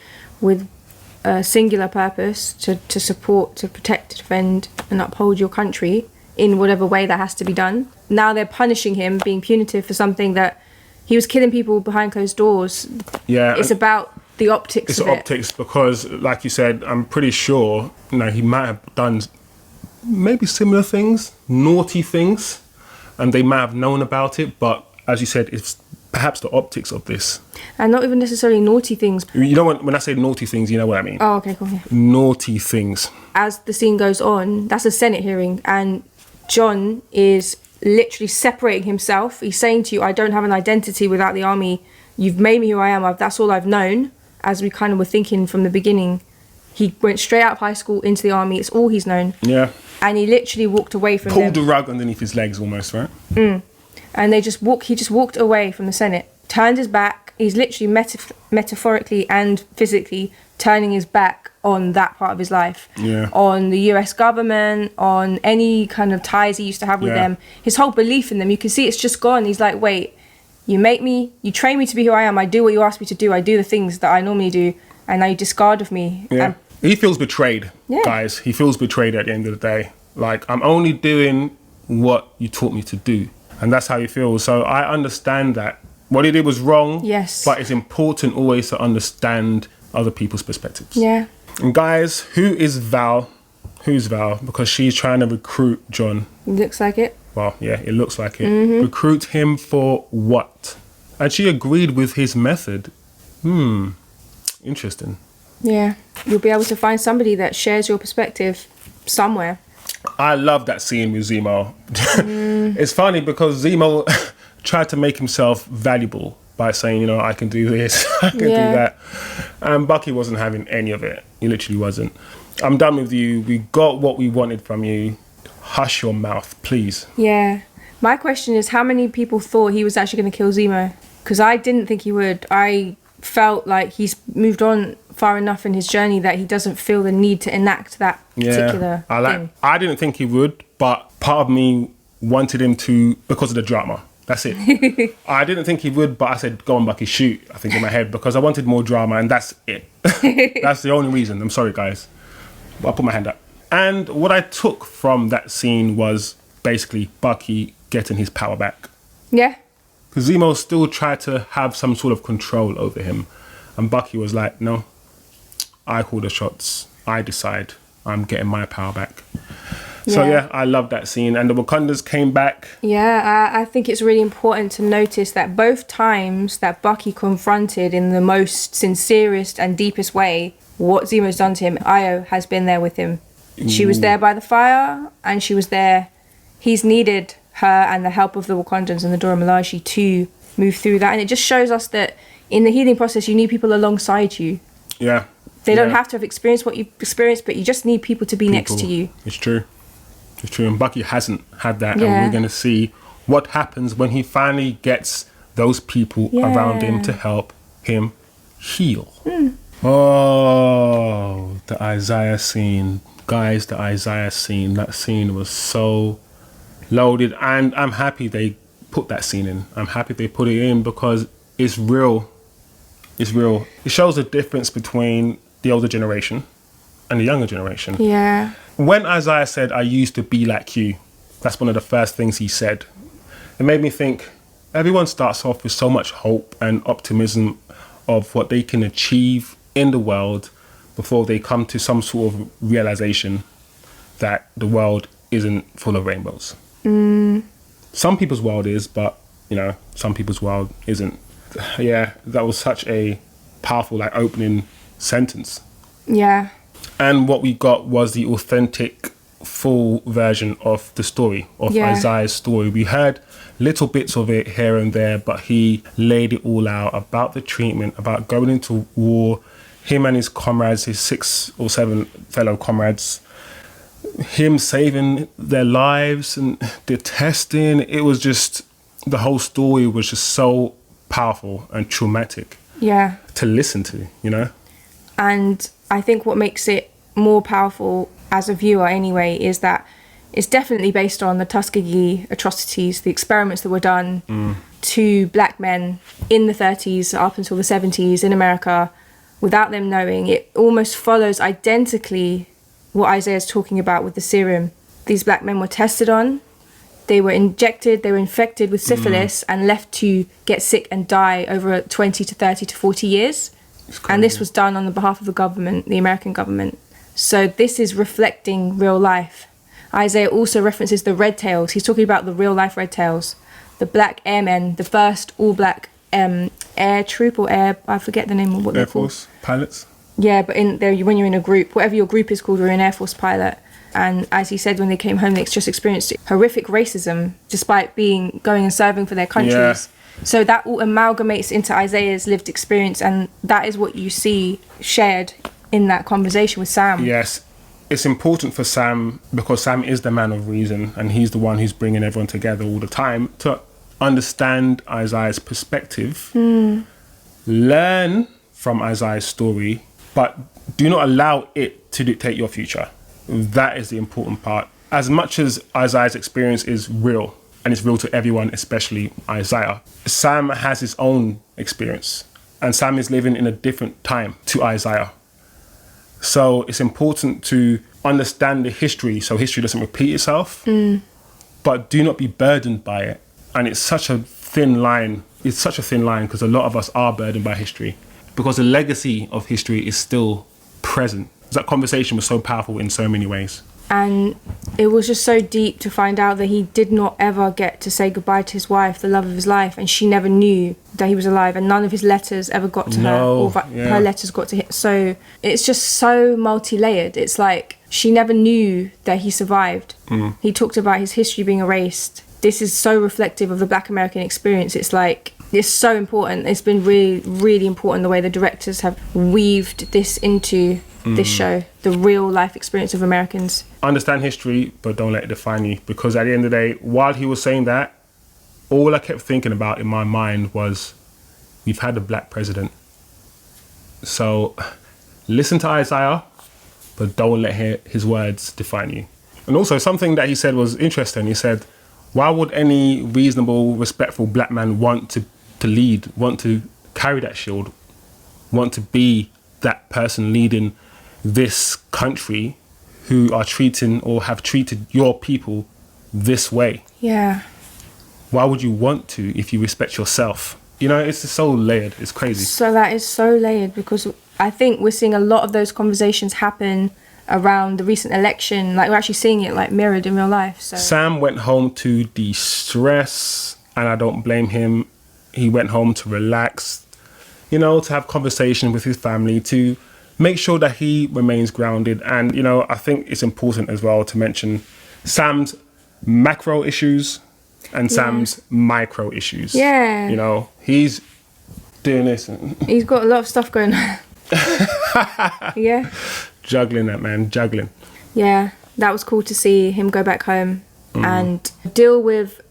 with a singular purpose to support, to protect, to defend and uphold your country in whatever way that has to be done. Now they're punishing him, being punitive for something that he was killing people behind closed doors. Yeah. It's about the optics of it. It's optics because, like you said, I'm pretty sure he might have done maybe similar things, naughty things, and they might have known about it, but as you said, it's perhaps the optics of this. And not even necessarily naughty things. You know, when I say naughty things, you know what I mean. Oh, okay, cool. Yeah. Naughty things. As the scene goes on, that's a Senate hearing, and John is literally separating himself. He's saying to you, I don't have an identity without the army. You've made me who I am. That's all I've known, as we kind of were thinking from the beginning. He went straight out of high school into the army. It's all he's known. Yeah. And he literally walked away from Pulled the rug underneath his legs almost, right? And he just walked away from the Senate turned his back. He's literally metaphorically and physically turning his back on that part of his life. Yeah. On the US government, on any kind of ties he used to have with them. His whole belief in them, you can see it's just gone. He's like, wait, you train me to be who I am. I do what you ask me to do. I do the things that I normally do. And now you discard of me. Yeah. He feels betrayed, guys. He feels betrayed at the end of the day. Like, I'm only doing what you taught me to do. And that's how he feels. So I understand that. What he did was wrong. Yes. But it's important always to understand other people's perspectives. Yeah. And guys, who is Val? Who's Val? Because she's trying to recruit John. Looks like it. Well, yeah, it looks like it. Recruit him for what? And she agreed with his method. Interesting. Yeah. You'll be able to find somebody that shares your perspective somewhere. I love that scene with Zemo. It's funny because Zemo tried to make himself valuable by saying, you know, I can do this, I can do that. And Bucky wasn't having any of it. He literally wasn't. I'm done with you. We got what we wanted from you. Hush your mouth, please. Yeah. My question is, how many people thought he was actually going to kill Zemo? Because I didn't think he would. I felt like he's moved on far enough in his journey that he doesn't feel the need to enact that particular thing. I didn't think he would, but part of me wanted him to because of the drama. That's it. I didn't think he would, but I said, go on, Bucky, shoot, I think in my head, because I wanted more drama, and that's it. That's the only reason. I'm sorry, guys. But I'll put my hand up. And what I took from that scene was basically Bucky getting his power back. Yeah. Because Zemo still tried to have some sort of control over him. And Bucky was like, no, I call the shots. I decide. I'm getting my power back. So yeah, I love that scene. And the Wakandans came back. Yeah, I think it's really important to notice that both times that Bucky confronted in the most sincerest and deepest way what Zemo's done to him, Io has been there with him. She was there by the fire, and she was there. He's needed her and the help of the Wakandans and the Dora Milaje to move through that. And it just shows us that in the healing process, you need people alongside you. Yeah. They don't have to have experienced what you've experienced, but you just need people to be next to you. It's true. It's true. And Bucky hasn't had that. And we're going to see what happens when he finally gets those people around him to help him heal. Oh, the Isaiah scene. Guys, the Isaiah scene. That scene was so loaded. And I'm happy they put that scene in. I'm happy they put it in because it's real. It's real. It shows the difference between the older generation and the younger generation. Yeah. When Isaiah said, I used to be like you, that's one of the first things he said. It made me think, everyone starts off with so much hope and optimism of what they can achieve in the world before they come to some sort of realization that the world isn't full of rainbows. Some people's world is, but, you know, some people's world isn't. Yeah, that was such a powerful, like, opening sentence. Yeah. And what we got was the authentic, full version of the story, of Isaiah's story. We heard little bits of it here and there, but he laid it all out about the treatment, about going into war, him and his comrades, his 6 or 7 fellow comrades, him saving their lives and the testing. It was just, the whole story was just so powerful and traumatic to listen to, you know? And I think what makes it more powerful as a viewer anyway is that it's definitely based on the Tuskegee atrocities, the experiments that were done to black men in the 30s up until the 70s in America without them knowing. It almost follows identically what Isaiah's talking about with the serum. These black men were tested on, they were injected, they were infected with syphilis and left to get sick and die over 20 to 30 to 40 years. And this was done on the behalf of the government, the American government. So this is reflecting real life. Isaiah also references the Red Tails. He's talking about the real life Red Tails, the black airmen, the first all black air troop or air, I forget the name of what they're called. Air Force pilots? Yeah, but in there, when you're in a group, whatever your group is called, you're an Air Force pilot. And as he said, when they came home, they just experienced horrific racism despite going and serving for their countries. Yeah. So that all amalgamates into Isaiah's lived experience, and that is what you see shared in that conversation with Sam. Yes. It's important for Sam because Sam is the man of reason, and he's the one who's bringing everyone together all the time to understand Isaiah's perspective, learn from Isaiah's story, but do not allow it to dictate your future. That is the important part. As much as Isaiah's experience is real, and it's real to everyone, especially Isaiah, Sam has his own experience, and Sam is living in a different time to Isaiah. So it's important to understand the history so history doesn't repeat itself, but do not be burdened by it. And it's such a thin line. It's such a thin line because a lot of us are burdened by history because the legacy of history is still present. That conversation was so powerful in so many ways. And it was just so deep to find out that he did not ever get to say goodbye to his wife, the love of his life, and she never knew that he was alive, and none of his letters ever got to her, or her letters got to him. So it's just so multi-layered. It's like she never knew that he survived. He talked about his history being erased. This is so reflective of the Black American experience. It's like, it's so important. It's been really, really important the way the directors have weaved this into this show, the real life experience of Americans. Understand history, but don't let it define you. Because at the end of the day, while he was saying that, all I kept thinking about in my mind was, we've had a black president. So listen to Isaiah, but don't let his words define you. And also something that he said was interesting. He said, why would any reasonable, respectful black man want to lead, want to carry that shield, want to be that person leading this country who are treating or have treated your people this way? Yeah. Why would you want to if you respect yourself? You know, it's so layered. It's crazy. So that is so layered, because I think we're seeing a lot of those conversations happen around the recent election. Like, we're actually seeing it like mirrored in real life. So Sam went home to de-stress, and I don't blame him. He went home to relax, you know, to have conversation with his family, to make sure that he remains grounded. And, you know, I think it's important as well to mention Sam's macro issues and Sam's micro issues. Yeah. You know, he's doing this. He's got a lot of stuff going on. Yeah. Juggling that, man, juggling. Yeah, that was cool to see him go back home and deal with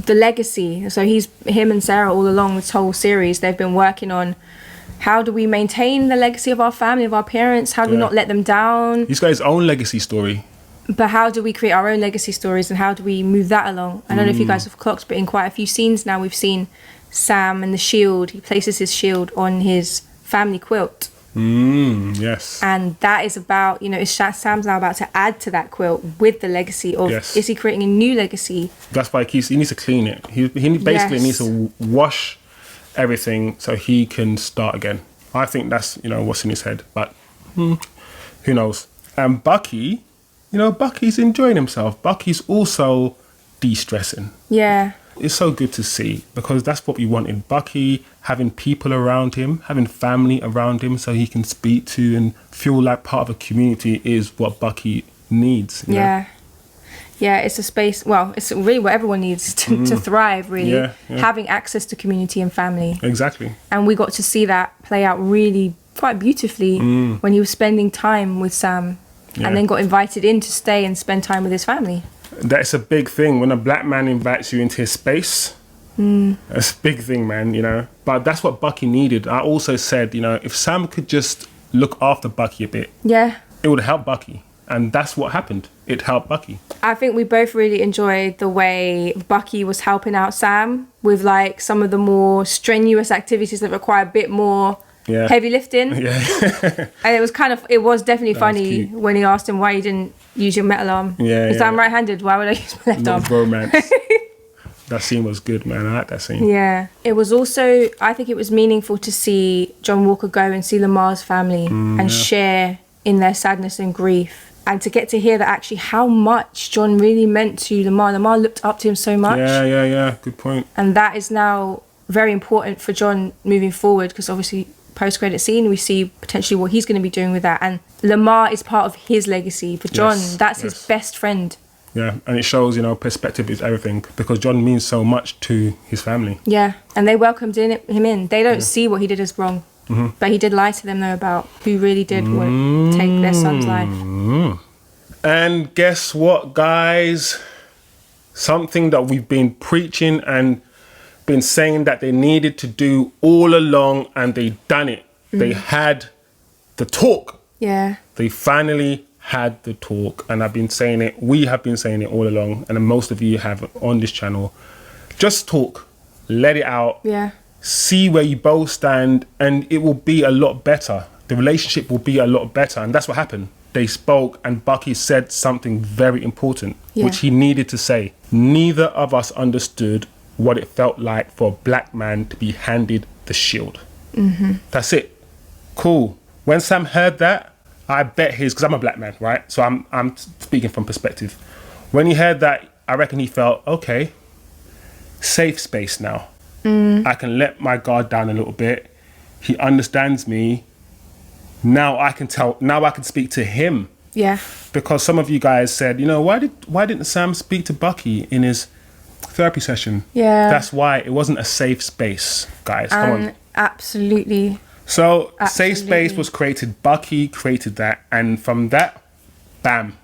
the legacy. So him and Sarah all along this whole series, they've been working on how do we maintain the legacy of our family, of our parents? How do we not let them down? He's got his own legacy story. But how do we create our own legacy stories, and how do we move that along? I don't know if you guys have clocked, but in quite a few scenes now we've seen Sam and the shield. He places his shield on his family quilt. Yes. And that is about, you know, Sam's now about to add to that quilt with the legacy of, is he creating a new legacy? That's why he needs to clean it. He basically needs to wash everything so he can start again. I think that's, you know, what's in his head, but who knows? And Bucky, you know, Bucky's enjoying himself. Bucky's also de-stressing. Yeah. It's so good to see, because that's what we wanted. Bucky having people around him, having family around him so he can speak to and feel like part of a community is what Bucky needs. You know? Yeah, it's a space, well, it's really what everyone needs to thrive, really. Yeah. Having access to community and family. Exactly. And we got to see that play out really quite beautifully when he was spending time with Sam and then got invited in to stay and spend time with his family. That's a big thing. When a black man invites you into his space, that's a big thing, man, you know. But that's what Bucky needed. I also said, you know, if Sam could just look after Bucky a bit, it would help Bucky. And that's what happened. It helped Bucky. I think we both really enjoyed the way Bucky was helping out Sam with like some of the more strenuous activities that require a bit more heavy lifting. And it was definitely funny when he asked him why you didn't use your metal arm. He's like, I'm right-handed, why would I use my left arm? Romance. That scene was good, man. I like that scene. Yeah. It was also, I think it was meaningful to see John Walker go and see Lemar's family and share in their sadness and grief. And to get to hear that actually how much John really meant to Lemar. Lemar looked up to him so much. Yeah. Good point. And that is now very important for John moving forward, because obviously post-credit scene, we see potentially what he's going to be doing with that. And Lemar is part of his legacy. For John, that's his best friend. Yeah, and it shows, you know, perspective is everything, because John means so much to his family. Yeah, and they welcomed him in. They don't see what he did as wrong. But he did lie to them, though, about who really did take their son's life. And guess what, guys? Something that we've been preaching and been saying that they needed to do all along, and they done it. They had the talk. Yeah. They finally had the talk, and I've been saying it. We have been saying it all along, and most of you have on this channel. Just talk, let it out. Yeah. See where you both stand, and it will be a lot better. The relationship will be a lot better, and that's what happened. They spoke, and Bucky said something very important, which he needed to say. Neither of us understood what it felt like for a black man to be handed the shield. That's it. Cool. When Sam heard that, I bet because I'm a black man, right? So I'm speaking from perspective. When he heard that, I reckon he felt, okay, safe space now. I can let my guard down a little bit. He understands me. Now I can speak to him. Yeah. Because some of you guys said, why didn't Sam speak to Bucky in his therapy session? Yeah. That's why it wasn't a safe space, guys. Come on. Absolutely. So safe space was created. Bucky created that, and from that, bam,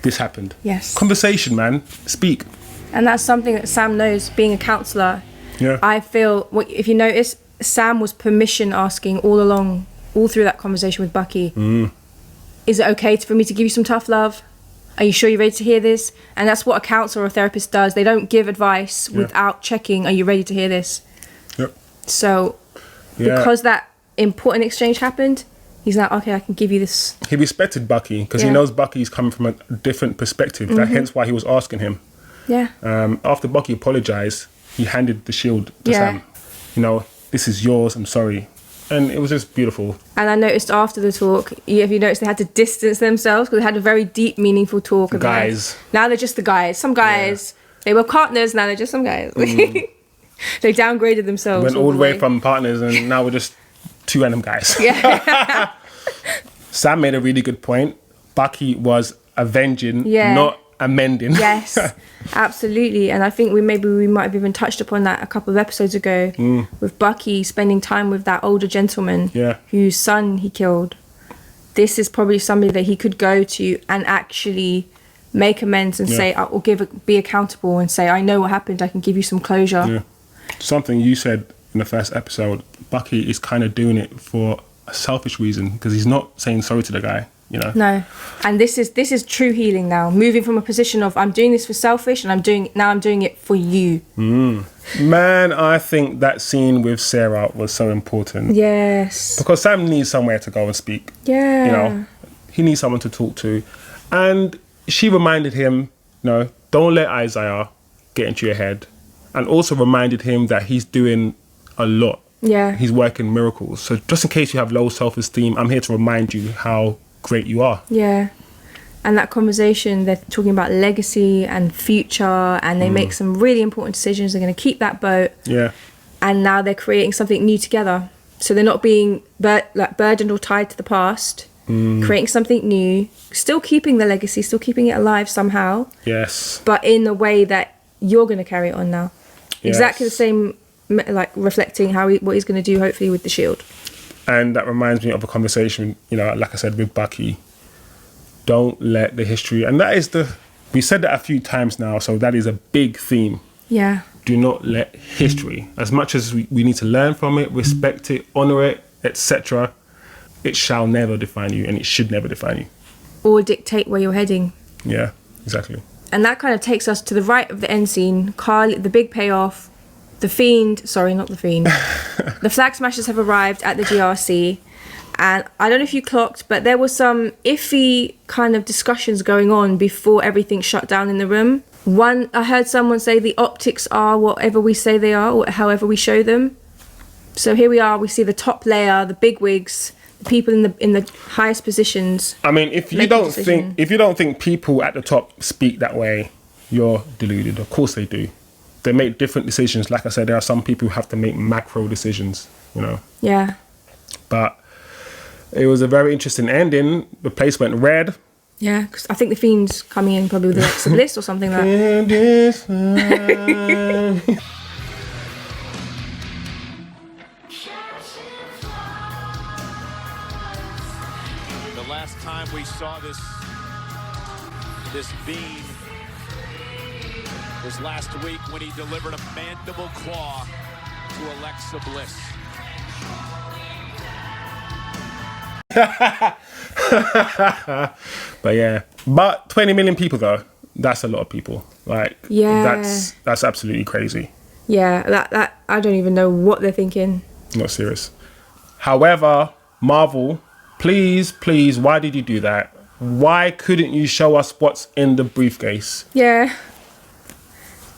this happened. Yes. Conversation, man. Speak. And that's something that Sam knows, being a counsellor. Yeah. I feel, if you notice, Sam was permission asking all along, all through that conversation with Bucky. Is it okay for me to give you some tough love? Are you sure you're ready to hear this? And that's what a counsellor or a therapist does. They don't give advice without checking, are you ready to hear this? Yep. So because that important exchange happened, he's like, okay, I can give you this. He respected Bucky because he knows Bucky's coming from a different perspective. That hence why he was asking him. Yeah. After Bucky apologized, he handed the shield to Sam. This is yours, I'm sorry. And it was just beautiful. And I noticed after the talk, if you noticed, they had to distance themselves because they had a very deep, meaningful talk. The guys. Now they're just the guys. Some guys, they were partners, now they're just some guys. They downgraded themselves. Went all the way from partners, and now we're just two random guys. Yeah. Sam made a really good point. Bucky was avenging, not amending. Yes, absolutely. And I think we might have even touched upon that a couple of episodes ago with Bucky spending time with that older gentleman whose son he killed. This is probably somebody that he could go to and actually make amends and say, or be accountable and say, I know what happened, I can give you some closure. Yeah. Something you said in the first episode, Bucky is kind of doing it for a selfish reason because he's not saying sorry to the guy. No, and this is true healing now. Moving from a position of I'm doing this for selfish, and I'm doing it for you. Man, I think that scene with Sarah was so important. Yes, because Sam needs somewhere to go and speak. Yeah, he needs someone to talk to, and she reminded him, don't let Isaiah get into your head, and also reminded him that he's doing a lot. Yeah, he's working miracles. So just in case you have low self-esteem, I'm here to remind you how great you are. Yeah. And that conversation, they're talking about legacy and future, and they make some really important decisions. They're going to keep that boat. Yeah. And now they're creating something new together. So they're not being burdened or tied to the past. Creating something new, still keeping the legacy, still keeping it alive somehow. Yes. But in a way that you're going to carry it on now. Yes. Exactly the same, reflecting what he's going to do, hopefully, with the shield. And that reminds me of a conversation, like I said, with Bucky. Don't let the history... And that is we said that a few times now, so that is a big theme. Yeah. Do not let history, as much as we need to learn from it, respect it, honour it, etc., it shall never define you, and it should never define you. Or dictate where you're heading. Yeah, exactly. And that kind of takes us to the right of the end scene. Carl, the big payoff. The Fiend, sorry, not the Fiend. The Flag Smashers have arrived at the GRC, and I don't know if you clocked, but there was some iffy kind of discussions going on before everything shut down in the room. I heard someone say the optics are whatever we say they are, or however we show them. So here we are, we see the top layer, the big wigs, the people in the highest positions. I mean, if you don't think people at the top speak that way, you're deluded. Of course they do. They make different decisions. Like I said, there are some people who have to make macro decisions, Yeah. But it was a very interesting ending. The place went red. Yeah, because I think the Fiend's coming in probably with Alexa Bliss or something like that. The last time we saw this Fiend was last week when he delivered a mandible claw to Alexa Bliss. But yeah, but 20 million people though, that's a lot of people. Like, Yeah. that's absolutely crazy. Yeah, that I don't even know what they're thinking. Not serious. However, Marvel, please, why did you do that? Why couldn't you show us what's in the briefcase? Yeah,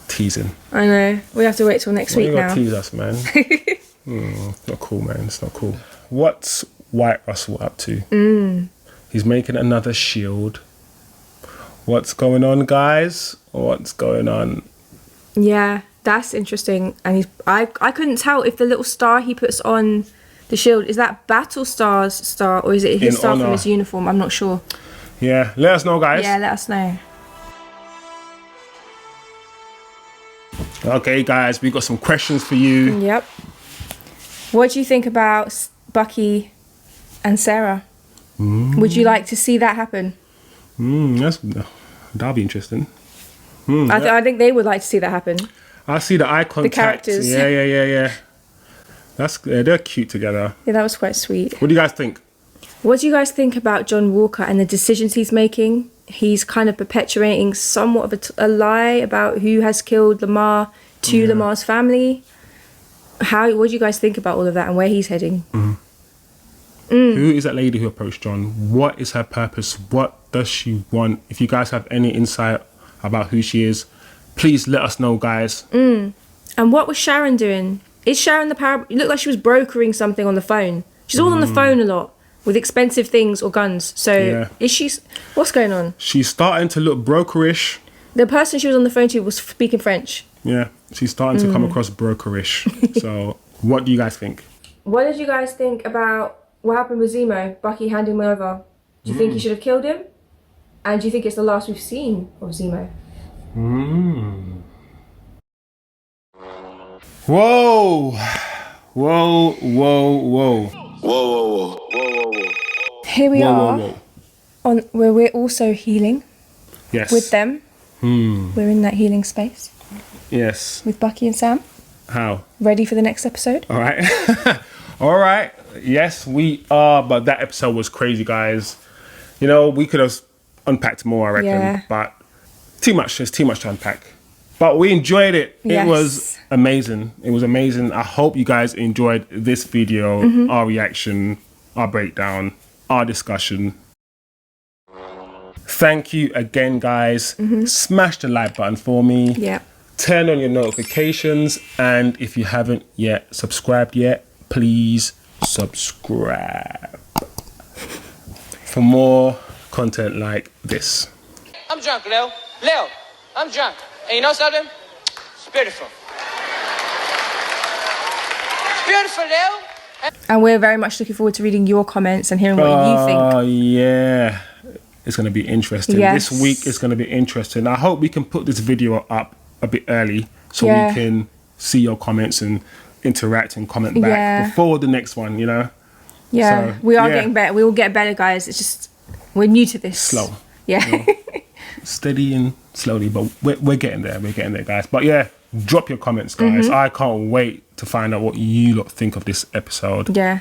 Teasing. I know. We have to wait till next Why week you gotta now. tease us, man? It's not cool, man. It's not cool. What's White Russell up to? He's making another shield. What's going on, guys? What's going on? Yeah, that's interesting. And I couldn't tell if the little star he puts on the shield, is that Battlestar's star or is it his In star honor. from his uniform? I'm not sure. Yeah, let us know, guys. Yeah, let us know. Okay, guys, we got some questions for you. Yep. What do you think about Bucky and Sarah? Would you like to see that happen? That'll be interesting. I think they would like to see that happen. I see the eye contact. characters. Yeah. They're cute together. Yeah, that was quite sweet. What do you guys think? What do you guys think about John Walker and the decisions he's making? He's kind of perpetuating somewhat of a lie about who has killed Lemar to Lamar's family. What do you guys think about all of that and where he's heading? Who is that lady who approached John? What is her purpose? What does she want? If you guys have any insight about who she is, please let us know, guys. And what was Sharon doing? Is Sharon the power? It looked like she was brokering something on the phone. She's always on the phone a lot with expensive things or guns. So Yeah. is she? What's going on? She's starting to look brokerish. The person she was on the phone to was speaking French. Yeah, she's starting to come across brokerish. So, what do you guys think? What did you guys think about what happened with Zemo? Bucky handing him over. Do you think he should have killed him? And do you think it's the last we've seen of Zemo? Whoa. Here we are on where we're also healing Yes. with them. We're in that healing space Yes. with Bucky and Sam. How? Ready for the next episode? All right. All right. Yes, we are. But that episode was crazy, guys. You know, we could have unpacked more, I reckon. Yeah. But too much. There's too much to unpack. But we enjoyed it. Yes. It was amazing. It was amazing. I hope you guys enjoyed this video, our reaction, our breakdown, our discussion. Thank you again, guys. Smash the like button for me. Yeah. Turn on your notifications, and if you haven't yet subscribed yet, please subscribe for more content like this. I'm drunk, Leo. Leo, I'm drunk. And you know something? It's beautiful. It's beautiful, Leo. And we're very much looking forward to reading your comments and hearing what you think. Oh yeah, it's going to be interesting. Yes. This week is going to be interesting. I hope we can put this video up a bit early so Yeah. we can see your comments and interact and comment back Yeah. before the next one, you know. Yeah, So, we are yeah. getting better. We will get better, guys. It's just we're new to this. Slow. Yeah. Steady and slowly, but we're getting there. We're getting there, guys. But yeah, drop your comments, guys. I can't wait to find out what you lot think of this episode. Yeah.